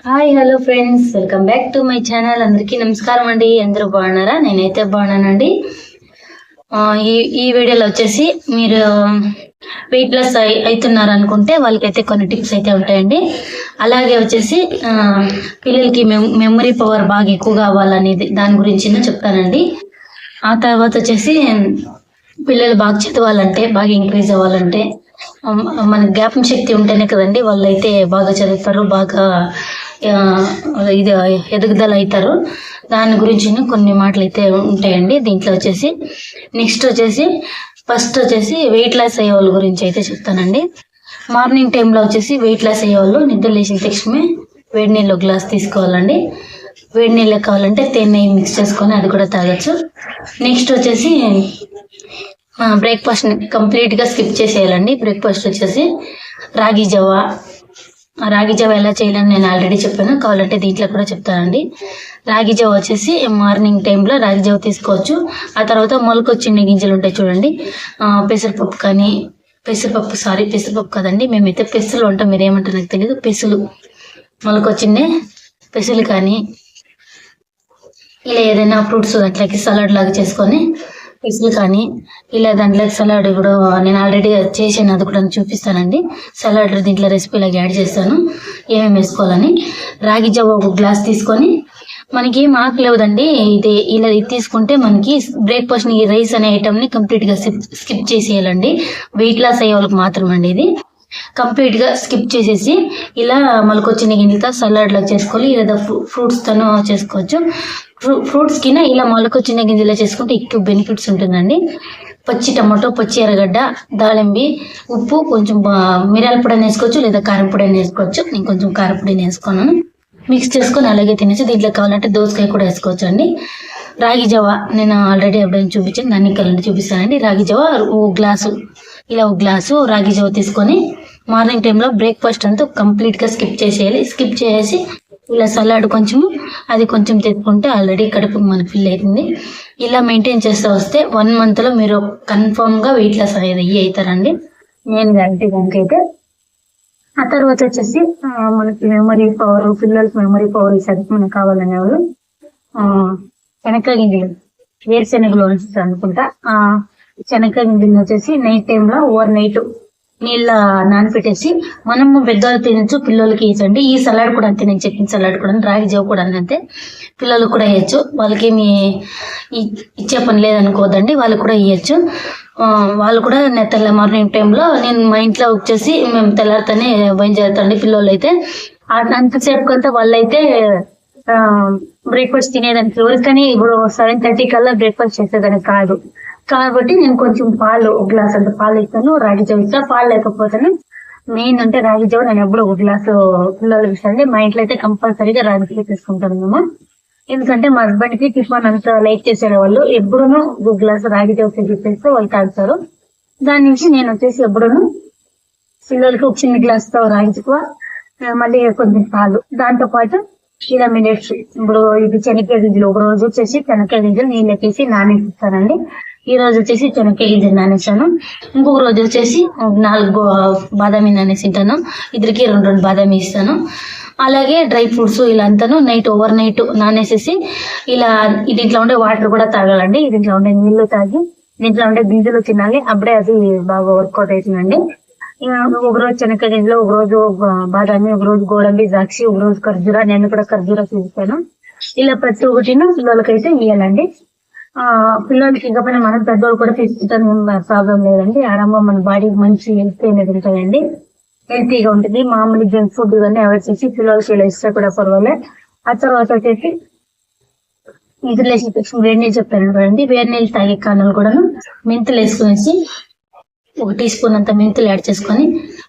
Hi hello friends, welcome back to my channel. అందరికీ నమస్కారం అండి. అందరూ బాగున్నారా? నేనైతే బాగున్నానండి. ఈ వీడియోలో వచ్చేసి మీరు వెయిట్ లాస్ అవుతున్నారు అనుకుంటే వాళ్ళకైతే కొన్ని టిప్స్ అయితే ఉంటాయండి. అలాగే వచ్చేసి పిల్లలకి మెమరీ పవర్ బాగా ఎక్కువగా అవ్వాలనేది దాని గురించి చెప్తానండి. ఆ తర్వాత వచ్చేసి పిల్లలు బాగా చదవాలంటే, బాగా ఇంక్రీజ్ అవ్వాలంటే మన జ్ఞాపక శక్తి ఉంటేనే కదండి వాళ్ళైతే బాగా చదువుతారు, బాగా ఇది ఎదుగుదల అవుతారు. దాని గురించి కొన్ని మాటలు అయితే ఉంటాయండి దీంట్లో వచ్చేసి. నెక్స్ట్ వచ్చేసి ఫస్ట్ వచ్చేసి వెయిట్ లాస్ అయ్యే వాళ్ళ గురించి అయితే చెప్తానండి. మార్నింగ్ టైంలో వచ్చేసి వెయిట్ లాస్ అయ్యే వాళ్ళు నిద్ర లేచిన తక్షణమే వేడి నీళ్ళు ఒక గ్లాస్ తీసుకోవాలండి. వేడి నీళ్ళు కావాలంటే తేనె మిక్స్ చేసుకొని అది కూడా తాగొచ్చు. నెక్స్ట్ వచ్చేసి బ్రేక్ఫాస్ట్ కంప్లీట్గా స్కిప్ చేసేయాలండి. బ్రేక్ఫాస్ట్ వచ్చేసి రాగి జావా ఎలా చేయాలని నేను ఆల్రెడీ చెప్పాను, కావాలంటే దీంట్లో కూడా చెప్తానండి. రాగి జావ వచ్చేసి మార్నింగ్ టైంలో రాగి జావ తీసుకోవచ్చు. ఆ తర్వాత మొలకొచ్చిన గింజలు ఉంటాయి చూడండి, పెసరపప్పు కదండి, మేమైతే పెసలు ఉంటాం, మీరు ఏమంటారు నాకు తెలియదు. మొలకొచ్చిండే పెసలు కానీ ఇలా ఏదైనా ఫ్రూట్స్ అట్లకి సలాడ్ లాగా చేసుకొని పెసలు కానీ ఇలా దాంట్లో సలాడ్ ఇప్పుడు నేను ఆల్రెడీ చేసాను, అది కూడా చూపిస్తానండి. సలాడ్ దీంట్లో రెసిపీలాగా యాడ్ చేస్తాను ఏమేమి వేసుకోవాలని. రాగి జావ ఒక గ్లాస్ తీసుకొని, మనకి ఏం ఆకలేవదండి ఇలా తీసుకుంటే మనకి బ్రేక్ఫాస్ట్ ఈ రైస్ అనే ఐటమ్ని కంప్లీట్గా స్కిప్ చేసేయాలండి. వెయిట్ లాస్ అయ్యే వాళ్ళకి మాత్రం అండి ఇది. కంప్లీట్గా స్కిప్ చేసేసి ఇలా మొలకొచ్చిన గింజలతో సలాడ్ లాగా చేసుకోవాలి, లేదా ఫ్రూట్స్ తను చేసుకోవచ్చు. ఫ్రూట్స్ కింద ఇలా మొలకొచ్చిన గింజలు చేసుకుంటే ఎక్కువ బెనిఫిట్స్ ఉంటుందండి. పచ్చి టమాటో, పచ్చి ఎర్రగడ్డ, దాళింబి, ఉప్పు, కొంచెం మిరియాల పొడి వేసుకోవచ్చు, లేదా కారం పొడి వేసుకోవచ్చు. నేను కొంచెం కారం పొడి వేసుకున్నాను. మిక్స్ చేసుకొని అలాగే తినేసి దీంట్లో కావాలంటే దోసకాయ కూడా వేసుకోవచ్చు అండి. రాగి జావ నేను ఆల్రెడీ ఎప్పుడైనా చూపించాను, దాన్ని కలంటే చూపిస్తానండి. రాగి జావ ఒక గ్లాసు రాగి జావ తీసుకొని మార్నింగ్ టైంలో బ్రేక్ఫాస్ట్ అంతా కంప్లీట్గా స్కిప్ చేసేయాలి. స్కిప్ చేసి ఇలా సలాడ్ అది కొంచెం తీసుకుంటే ఆల్రెడీ కడుపు మనకు ఫిల్ అవుతుంది. ఇలా మెయింటైన్ చేస్తూ వస్తే 1 monthలో మీరు కన్ఫామ్గా వెయిట్ లాస్ అవుతారండి, నేను గ్యారంటీ దానికైతే. ఆ తర్వాత వచ్చేసి మనకి మెమరీ పవర్, పిల్లలకి మెమరీ పవర్ ఈసారికి మనకు కావాలనేవాళ్ళు శనక్కాయ గింజలు, వేరుశెనగలు అనుకుంటా. శనక్కాయ గింజలు వచ్చేసి నైట్ టైంలో ఓవర్ నైట్ నీళ్ళ నానపెట్టేసి మనము పెద్దవాళ్ళు తినచ్చు, పిల్లలకి వేయచ్చండి. ఈ సలాడ్ కూడా అంతే, నేను చెప్పిన సలాడ్ కూడా రాగి జావ కూడా అంతే, పిల్లలకు కూడా వేయచ్చు. వాళ్ళకేమి ఇచ్చే పని లేదనుకోవద్దండి, వాళ్ళకు కూడా వేయచ్చు. వాళ్ళు కూడా తెల్ల మార్నింగ్ టైంలో నేను మా ఇంట్లో వచ్చేసి మేము తెల్లారితోనే బయలుదేరుతాండి. పిల్లలు అయితే అంతసేపు కంతా వాళ్ళైతే బ్రేక్ఫాస్ట్ తినేదానికి ఎవరికని ఇప్పుడు 7:30 కల్లా బ్రేక్ఫాస్ట్ చేసేదానికి కాదు. కాబట్టి నేను కొంచెం పాలు, ఒక గ్లాస్ అంత పాలు ఇస్తాను, రాగి జావ ఇస్తాను. పాలు లేకపోతాను, మెయిన్ అంటే రాగి జావ నేను ఎప్పుడు ఒక గ్లాసు పిల్లలకి ఇస్తాను. మా ఇంట్లో అయితే కంపల్సరీగా రాగి జావ తీసుకుంటాను మేము. ఎందుకంటే మా హస్బెండ్ కి టిఫిన్ అంతా లైక్ చేసే వాళ్ళు ఎప్పుడూ ఒక గ్లాసు రాగి జావ చెప్పేస్తే వాళ్ళు తాగుతారు. దాని నుంచి నేను వచ్చేసి ఎప్పుడూ పిల్లలకి ఒక చిన్న గ్లాస్తో రాగి జావ, మళ్ళీ కొంచెం పాలు, దాంతో పాటు ఇలా మినిట్స్. ఇప్పుడు ఇది శనక్కాయ గింజలు, ఒక రోజు వచ్చేసి శనక్కాయ గింజలు నీళ్ళు ఎక్కేసి నానేస్తానండి. ఈ రోజు వచ్చేసి శనక్కాయ గింజలు నానేసాను. ఇంకొక రోజు వచ్చేసి 4 బాదామి నానేసింటాను. ఇద్దరికి 2 బాదామి ఇస్తాను. అలాగే డ్రై ఫ్రూట్స్ ఇలా అంతాను ఓవర్ నైట్ నానేసేసి ఇలా దీంట్లో ఉండే వాటర్ కూడా తాగాలండి. దీంట్లో ఉండే నీళ్లు తాగి దీంట్లో ఉండే గింజలు తినాలి, అప్పుడే అది బాగా వర్కౌట్ అవుతుందండి. ఒక రోజు శనక్కాయ గింజలు, ఒక రోజు బాదామి, ఒక రోజు గోడంబి, ద్రాక్షి, ఒక రోజు ఖర్జూరా, నేను కూడా ఖర్జూరా చూపిస్తాను. ఇలా ప్రతి ఒక్కటిను పిల్లలకైతే ఇవ్వాలండి. పిల్లలకి ఇకపోయినా మనం పెద్దవాళ్ళు కూడా తీసుకుంటాను, ప్రాబ్లం లేదండి. ఆరంభం మన బాడీకి మంచి హెల్త్ అనేది ఉంటాయండి, హెల్తీగా ఉంటుంది. మామూలు జంక్ ఫుడ్ ఇవన్నీ అవాయిడ్ చేసి పిల్లలకి ఇలా ఇస్తే కూడా పర్వాలేదు. ఆ తర్వాత వచ్చేసి నిద్ర లేచిన వేడి నీళ్ళు చెప్పాను కదండి, వేడి నీళ్ళు తాగే కారణాలు కూడా మెంతులు వేసుకునేసి 1 టీ స్పూన్ అంత మెంతులు యాడ్ చేసుకొని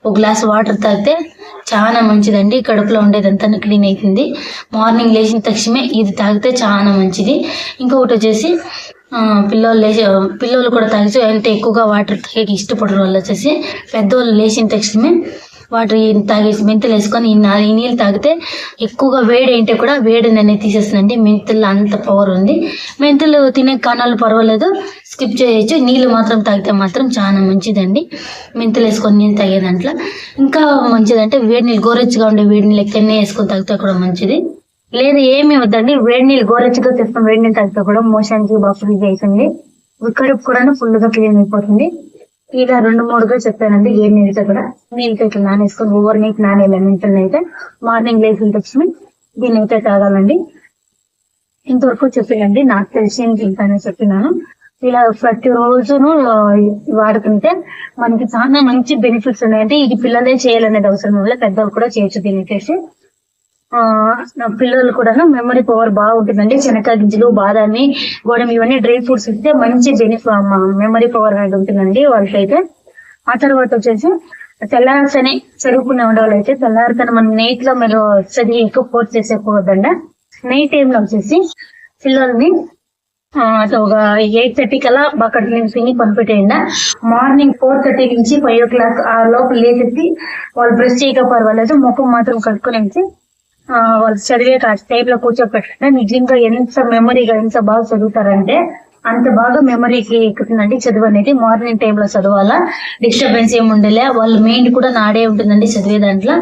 1 గ్లాస్ వాటర్ తాగితే చాలా మంచిదండి. కడుపులో ఉండేదంతా క్లీన్ అవుతుంది. మార్నింగ్ లేచిన తక్షణమే ఇది తాగితే చాలా మంచిది. ఇంకొకటి వచ్చేసి పిల్లలు కూడా తాగితే అంటే ఎక్కువగా వాటర్ తాగేకి ఇష్టపడరు వాళ్ళు వచ్చేసి పెద్దవాళ్ళు లేచిన తక్షణమే వాటర్ తాగేసి మెంతులు వేసుకొని ఈ నీళ్ళు తాగితే ఎక్కువగా వేడి అయితే కూడా వేడిని అనేది తీసేస్తుందండి. మెంతుల్లో అంత పవర్ ఉంది. మెంతులు తినే కానాలు పర్వాలేదు, స్కిప్ చేయొచ్చు. నీళ్ళు మాత్రం తాగితే మాత్రం చాలా మంచిదండి. మెంతులు వేసుకొని నీళ్ళు తాగే దాంట్లో ఇంకా మంచిదంటే వేడి నీళ్ళు, గోరెచ్చగా ఉండే వేడి నీళ్ళు ఎక్కడనే వేసుకొని తాగితే కూడా మంచిది. లేదు ఏమీ వద్దండి, వేడి నీళ్ళు గోరెచ్చగా తీసుకుని వేడి నీళ్ళు తాగితే కూడా మోషన్కి బాగా ఫ్రీ అవుతుంది. కడుపు కూడా ఫుల్గా క్లీన్ అయిపోతుంది. ఇలా 2-3గా చెప్పానండి. వేడి నీళ్ళతో కూడా నీళ్ళతో ఇట్లా నానేసుకొని ఓవర్ నైట్ నానేయాలి. మెంతులు అయితే మార్నింగ్ లేచిన తక్షణ దీన్ని అయితే తాగాలండి. ఇంతవరకు చెప్పానండి, నాకు తెలిసి ఇంకానే చెప్పినాను. ఇలా ప్రతి రోజును వాడుతుంటే మనకి చాలా మంచి బెనిఫిట్స్ ఉన్నాయండి. ఇది పిల్లలే చేయాలనేది అవసరం వల్ల పెద్దలు కూడా చేయొచ్చు. దీన్ని వచ్చేసి పిల్లలు కూడా మెమరీ పవర్ బాగుంటుందండి. శనగకాయ గింజలు, బాదామి, గోడమి ఇవన్నీ డ్రై ఫ్రూట్స్ ఇస్తే మంచి మెమరీ పవర్ అనేది ఉంటుందండి వాళ్ళకైతే. ఆ తర్వాత వచ్చేసి తెల్లారితేనే చదువుకునే ఉండేవాళ్ళు అయితే తెల్లారితేనే మనం నైట్ లో మీరు చదివి ఎక్కువ ఫోర్స్ చేసేపోవద్దండ. నైట్ టైంలో వచ్చేసి పిల్లల్ని ఒక 8:30 కల్లా అక్కడ తిని పనిపెట్టేయండి. మార్నింగ్ 4:30 నుంచి 5 o'clock ఆ లోపల లేచేసి వాళ్ళు బ్రష్ చేయక పర్వాలేదు, ముఖం మాత్రం కడుక్కునేసి వాళ్ళు చదివే టైప్ లో కూర్చోపెట్టండి. నిజంగా ఎంత మెమరీగా ఎంత బాగా చదువుతారంటే అంత బాగా మెమరీకి ఎక్కుతుందండి చదువు అనేది. మార్నింగ్ టైంలో చదవాలా, డిస్టర్బెన్స్ ఏమి ఉండలే, వాళ్ళ మైండ్ కూడా నాడే ఉంటుందండి చదివే దాంట్లో.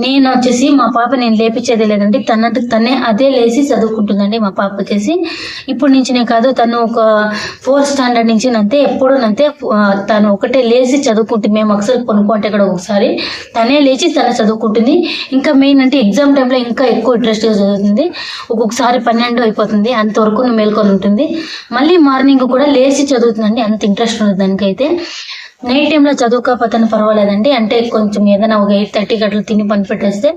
నేను వచ్చేసి మా పాప నేను లేపించేది లేదండి, తనంతకు తనే అదే లేచి చదువుకుంటుందండి. మా పాప వచ్చేసి ఇప్పుడు నుంచినే కాదు, తను ఒక 4th స్టాండర్డ్ నుంచి నంతే ఎప్పుడు నంతే తను ఒకటే లేచి చదువుకుంటుంది. మేము అక్సలు కొనుక్కుంటే కూడా ఒకసారి తనే లేచి తనే చదువుకుంటుంది. ఇంకా మెయిన్ అంటే ఎగ్జామ్ టైంలో ఇంకా ఎక్కువ ఇంట్రెస్ట్గా చదువుతుంది. ఒక్కొక్కసారి 12 అయిపోతుంది, అంతవరకు మేల్కొని ఉంటుంది. మళ్ళీ మార్నింగ్ కూడా లేచి చదువుతుందండి, అంత ఇంట్రెస్ట్ ఉంది దానికైతే. నైట్ టైంలో చదువుకోకపోతే పర్వాలేదండి, అంటే కొంచెం ఏదైనా ఒక 8:30 గంటలు తిని పని పెట్టేస్తే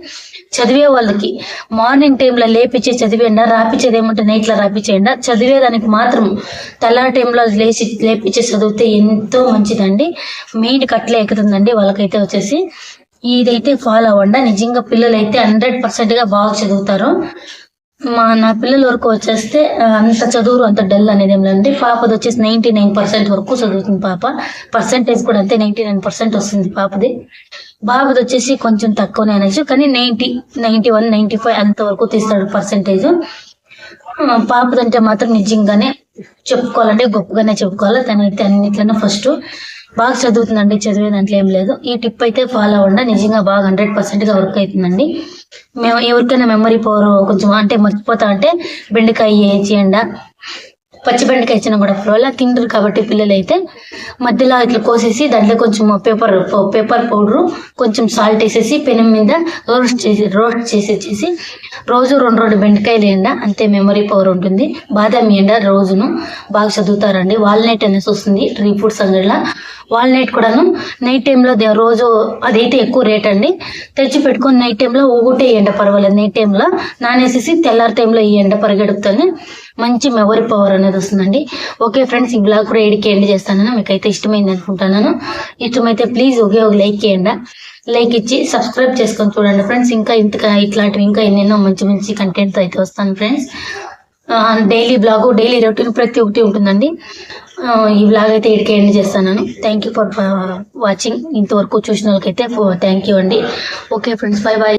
చదివే వాళ్ళకి మార్నింగ్ టైంలో లేపించి చదివేయండి. రాపించేది ఏమంటే నైట్లో రాపించేయండి. చదివేదానికి మాత్రం తెల్లారి టైంలో లేపించి చదివితే ఎంతో మంచిదండి. మెయిన్ కట్లే ఎక్కుతుందండి వాళ్ళకైతే వచ్చేసి. ఇదైతే ఫాలో అవ్వండి. నిజంగా పిల్లలు అయితే 100% బాగా చదువుతారు. నా పిల్లల వరకు వచ్చేస్తే అంత చదువు అంత డల్ అనేది ఏం లేదండి. పాపది వచ్చేసి 99% వరకు చదువుతుంది పాప. పర్సెంటేజ్ కూడా అంతే 99% వస్తుంది పాపది. బాబుది వచ్చేసి కొంచెం తక్కువనే అనొచ్చు, కానీ 90, 91, 95 అంతవరకు తీస్తాడు పర్సెంటేజ్. పాపదంటే మాత్రం నిజంగానే చెప్పుకోవాలంటే గొప్పగానే చెప్పుకోవాలి. తనైతే అన్నిట్లనే ఫస్ట్ బాగా చదువుతుందండి, చదివే దాంట్లో ఏం లేదు. ఈ టిప్ అయితే ఫాలో అవ్వండి, నిజంగా బాగా 100%గా వర్క్ అవుతుందండి. మేము ఎవరికైనా మెమరీ పవర్ కొంచెం అంటే మర్చిపోతా అంటే బెండకాయ చేయండి, పచ్చి బెండకాయ ఇచ్చినా కూడా పర్వాలేదు, తింటారు కాబట్టి పిల్లలు అయితే. మధ్యలో ఇట్లా కోసేసి దాంట్లో కొంచెం పేపర్ పౌడరు, కొంచెం సాల్ట్ వేసేసి పెనం మీద రోస్ట్ చేసేసి రోజు 2 బెండకాయలు వేయండి, అంతే మెమరీ పవర్ ఉంటుంది. బాదం వేయండి, రోజును బాగా చదువుతారండి. వాల్నట్ అనేసి వస్తుంది డ్రై ఫ్రూట్స్ అంగడిలో, వాల్నట్ కూడాను నైట్ టైంలో రోజు అదైతే ఎక్కువ రేట్ అండి. తెచ్చి పెట్టుకొని నైట్ టైంలో ఒకటే వేయండి పర్వాలేదు. నైట్ టైంలో నానేసేసి తెల్లారి టైంలో వేయండి, పరిగెడుపుతానే మంచి మెమరీ పవర్ అనేది వస్తుందండి. ఓకే ఫ్రెండ్స్, ఈ బ్లాగ్ కూడా ఎడికి ఎండ్ చేస్తాను. మీకైతే ఇష్టమైంది అనుకుంటున్నాను. ఇష్టమైతే ప్లీజ్ ఒక లైక్ చేయండి. లైక్ ఇచ్చి సబ్స్క్రైబ్ చేసుకొని చూడండి ఫ్రెండ్స్. ఇంకా ఇట్లాంటివి ఇంకా ఎన్నెన్నో మంచి కంటెంట్ అయితే వస్తాను friends. Daily blog, daily routine ప్రతి ఒక్కటి ఉంటుందండి. ఈ బ్లాగ్ అయితే ఎడికి ఎండ్ చేస్తాను. Thank you for watching. ఇంతవరకు చూసిన వాళ్ళకైతే థ్యాంక్ యూ అండి. Okay friends, bye bye.